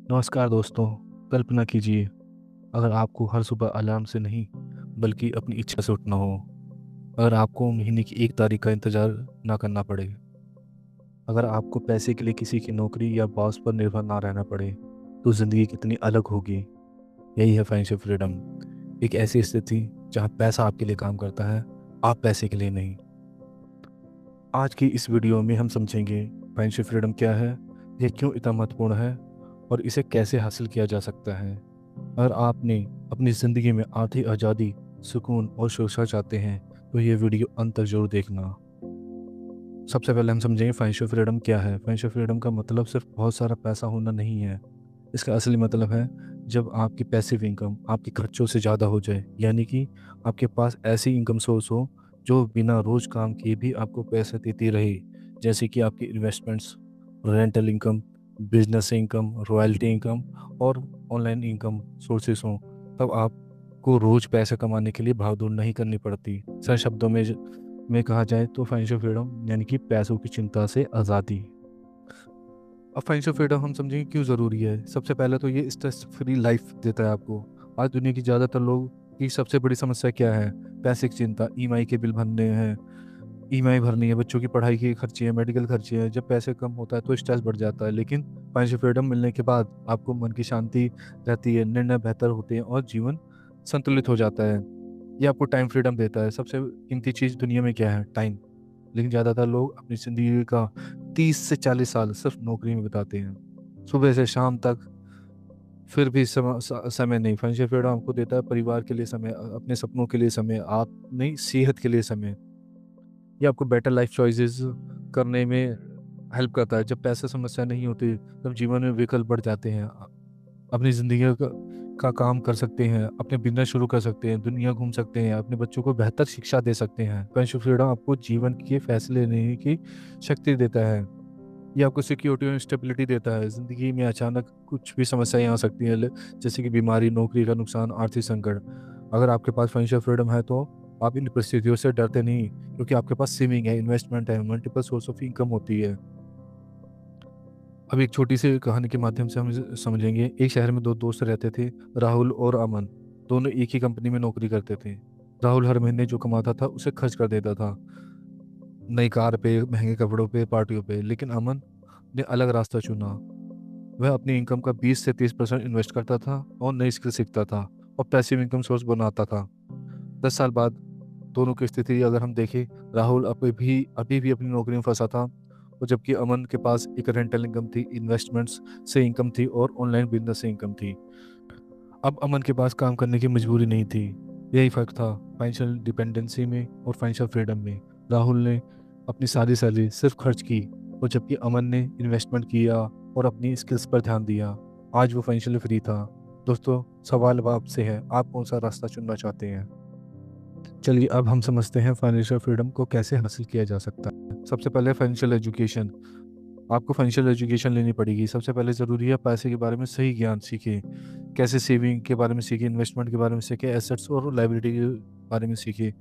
नमस्कार दोस्तों। कल्पना कीजिए, अगर आपको हर सुबह अलार्म से नहीं बल्कि अपनी इच्छा से उठना हो। अगर आपको महीने की 1 तारीख का इंतज़ार ना करना पड़े। अगर आपको पैसे के लिए किसी की नौकरी या बॉस पर निर्भर ना रहना पड़े, तो ज़िंदगी कितनी अलग होगी। यही है फाइनेंशियल फ्रीडम। एक ऐसी स्थिति जहाँ पैसा आपके लिए काम करता है, आप पैसे के लिए नहीं। आज की इस वीडियो में हम समझेंगे फाइनेंशियल फ्रीडम क्या है, यह क्यों इतना महत्वपूर्ण है और इसे कैसे हासिल किया जा सकता है। अगर आपने अपनी ज़िंदगी में आर्थिक आज़ादी, सुकून और सुरक्षा चाहते हैं, तो ये वीडियो अंत तक जरूर देखना। सबसे पहले हम समझेंगे फाइनेंशियल फ्रीडम क्या है। फाइनेंशियल फ्रीडम का मतलब सिर्फ बहुत सारा पैसा होना नहीं है। इसका असली मतलब है जब आपकी पैसिव इनकम आपके खर्चों से ज़्यादा हो जाए, यानी कि आपके पास ऐसी इनकम सोर्स हो जो बिना रोज़ काम किए भी आपको पैसा देती रहे। जैसे कि आपकी investments, rental income, business income, royalty income और ऑनलाइन इनकम सोर्सेस हों। तब आपको रोज़ पैसे कमाने के लिए भागदौड़ नहीं करनी पड़ती। सरल शब्दों में कहा जाए तो फाइनेंशियल फ्रीडम यानी कि पैसों की चिंता से आज़ादी। अब फाइनेंशियल फ्रीडम हम समझेंगे क्यों ज़रूरी है। सबसे पहले तो ये स्ट्रेस फ्री लाइफ देता है आपको। आज दुनिया की ज़्यादातर लोग की सबसे बड़ी समस्या क्या है? पैसे की चिंता। ईएमआई के बिल भरने हैं, ईएमआई भरनी है, बच्चों की पढ़ाई के खर्चे हैं, मेडिकल खर्चे हैं। जब पैसे कम होता है तो स्ट्रेस बढ़ जाता है, लेकिन फाइनेंशियल फ्रीडम मिलने के बाद आपको मन की शांति रहती है, निर्णय बेहतर होते हैं और जीवन संतुलित हो जाता है। ये आपको टाइम फ्रीडम देता है। सबसे कीमती चीज़ दुनिया में क्या है? टाइम। लेकिन ज़्यादातर लोग अपनी ज़िंदगी का 30 से 40 साल सिर्फ नौकरी में बिताते हैं, सुबह से शाम तक। फिर भी समय नहीं। फाइनेंशियल फ्रीडम आपको देता है परिवार के लिए समय, अपने सपनों के लिए समय, आप नहीं सेहत के लिए समय। ये आपको बेटर लाइफ चॉइसेस करने में हेल्प करता है। जब पैसे समस्या नहीं होती, तब जीवन में विकल्प बढ़ जाते हैं। अपनी ज़िंदगी का काम कर सकते हैं, अपने बिजनेस शुरू कर सकते हैं, दुनिया घूम सकते हैं, अपने बच्चों को बेहतर शिक्षा दे सकते हैं। फाइनेंशियल फ्रीडम आपको जीवन के फैसले लेने की शक्ति देता है। ये आपको सिक्योरिटी और स्टेबिलिटी देता है। ज़िंदगी में अचानक कुछ भी समस्याएं आ सकती हैं, जैसे कि बीमारी, नौकरी का नुकसान, आर्थिक संकट। अगर आपके पास फाइनेंशियल फ्रीडम है तो आप इन परिस्थितियों से डरते नहीं, क्योंकि आपके पास सेविंग है, इन्वेस्टमेंट है, मल्टीपल सोर्स ऑफ इनकम होती है। अब एक छोटी सी कहानी के माध्यम से हम इसे समझेंगे। एक शहर में दो दोस्त रहते थे, राहुल और अमन। दोनों एक ही कंपनी में नौकरी करते थे। राहुल हर महीने जो कमाता था उसे खर्च कर देता था, नई कार पे, महंगे कपड़ों पे, पार्टियों पे। लेकिन अमन ने अलग रास्ता चुना। वह अपनी इनकम का 20 से 30% इन्वेस्ट करता था और नई स्किल सीखता था और पैसिव इनकम सोर्स बनाता था। 10 साल बाद दोनों की स्थिति अगर हम देखें, राहुल अभी भी अपनी नौकरी में फंसा था, और जबकि अमन के पास एक रेंटल इनकम थी, इन्वेस्टमेंट्स से इनकम थी और ऑनलाइन बिजनेस से इनकम थी। अब अमन के पास काम करने की मजबूरी नहीं थी। यही फ़र्क था फाइनेंशियल डिपेंडेंसी में और फाइनेंशियल फ्रीडम में। राहुल ने अपनी सारी सैलरी सिर्फ खर्च की, और जबकि अमन ने इन्वेस्टमेंट किया और अपनी स्किल्स पर ध्यान दिया। आज वो फाइनेंशियली फ्री था। दोस्तों, सवाल अब आपसे है, आप कौन सा रास्ता चुनना चाहते हैं? चलिए अब हम समझते हैं फाइनेंशियल फ्रीडम को कैसे हासिल किया जा सकता है। सबसे पहले फाइनेंशियल एजुकेशन। आपको फाइनेंशियल एजुकेशन लेनी पड़ेगी। सबसे पहले ज़रूरी है पैसे के बारे में सही ज्ञान सीखें। कैसे सेविंग के बारे में सीखें, इन्वेस्टमेंट के बारे में सीखें, एसेट्स और लायबिलिटी के बारे में सीखें।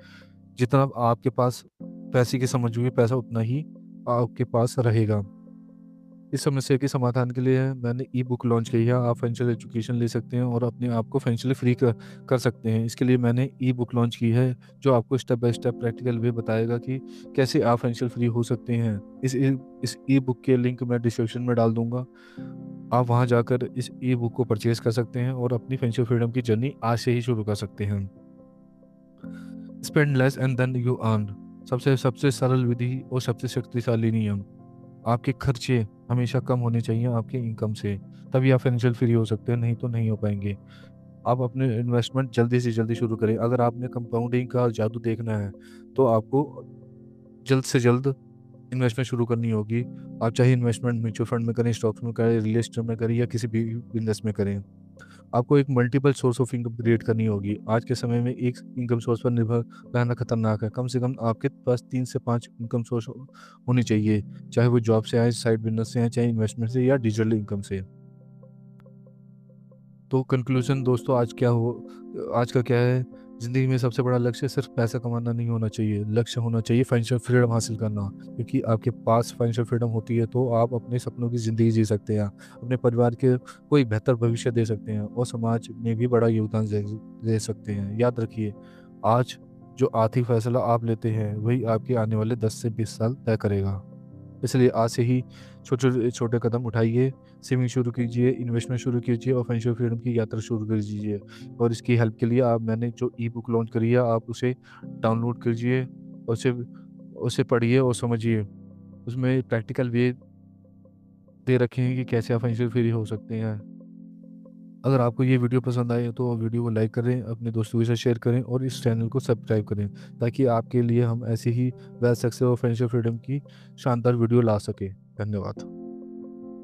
जितना आपके पास पैसे की समझ होगी, पैसा उतना ही आपके पास रहेगा। इस समस्या के समाधान के लिए मैंने ई बुक लॉन्च की है। आप फाइनेंशियल एजुकेशन ले सकते हैं और अपने आप को फाइनेंशियली फ्री कर सकते हैं। इसके लिए मैंने ई बुक लॉन्च की है, जो आपको step by step practical way बताएगा कि कैसे आप फाइनेंशियल फ्री हो सकते हैं। इस ई बुक के लिंक मैं डिस्क्रिप्शन में डाल दूंगा। आप वहां जाकर इस ई बुक को परचेज कर सकते हैं और अपनी फाइनेंशियल फ्रीडम की जर्नी आज से ही शुरू कर सकते हैं। Spend less and then you earn. सबसे सबसे सरल विधि और सबसे शक्तिशाली नियम। आपके खर्चे हमेशा कम होने चाहिए आपके इनकम से, तभी आप फाइनेंशियल फ्री हो सकते हैं, नहीं तो नहीं हो पाएंगे। आप अपने इन्वेस्टमेंट जल्दी से जल्दी शुरू करें। अगर आपने कंपाउंडिंग का जादू देखना है, तो आपको जल्द से जल्द इन्वेस्टमेंट शुरू करनी होगी। आप चाहे इन्वेस्टमेंट म्यूचुअल फंड में करें, स्टॉक्स में करें, रियल एस्टेट में करें या किसी भी बिजनेस में करें। आपको एक multiple source of income create करनी होगी। आज के समय में एक इनकम सोर्स पर निर्भर रहना खतरनाक है। कम से कम आपके पास 3 से 5 इनकम सोर्स होनी चाहिए, चाहे वो जॉब से आए, साइड बिजनेस से आए, चाहे इन्वेस्टमेंट से या डिजिटल इनकम से। तो कंक्लूजन दोस्तों, आज का क्या है? ज़िंदगी में सबसे बड़ा लक्ष्य सिर्फ पैसा कमाना नहीं होना चाहिए, लक्ष्य होना चाहिए फाइनेंशियल फ्रीडम हासिल करना। क्योंकि आपके पास फाइनेंशियल फ्रीडम होती है तो आप अपने सपनों की ज़िंदगी जी सकते हैं, अपने परिवार के कोई बेहतर भविष्य दे सकते हैं और समाज में भी बड़ा योगदान दे सकते हैं। याद रखिए, आज जो आर्थिक फैसला आप लेते हैं वही आपके आने वाले 10 से 20 साल तय करेगा। इसलिए आज से ही छोटे छोटे कदम उठाइए, सेविंग शुरू कीजिए, इन्वेस्टमेंट शुरू कीजिए और फाइनेंशियल फ्रीडम की यात्रा शुरू कर दीजिए। और इसकी हेल्प के लिए मैंने जो ई बुक लॉन्च करी है, आप उसे डाउनलोड कीजिए और उसे उसे पढ़िए और समझिए। उसमें प्रैक्टिकल वे दे रखे हैं कि कैसे आप फाइनेंशियल फ्री हो सकते हैं। अगर आपको ये वीडियो पसंद आए तो वीडियो को लाइक करें, अपने दोस्तों के साथ शेयर करें और इस चैनल को सब्सक्राइब करें, ताकि आपके लिए हम ऐसे ही वेल्थ सक्सेस और फाइनेंशियल फ्रीडम की शानदार वीडियो ला सकें। धन्यवाद।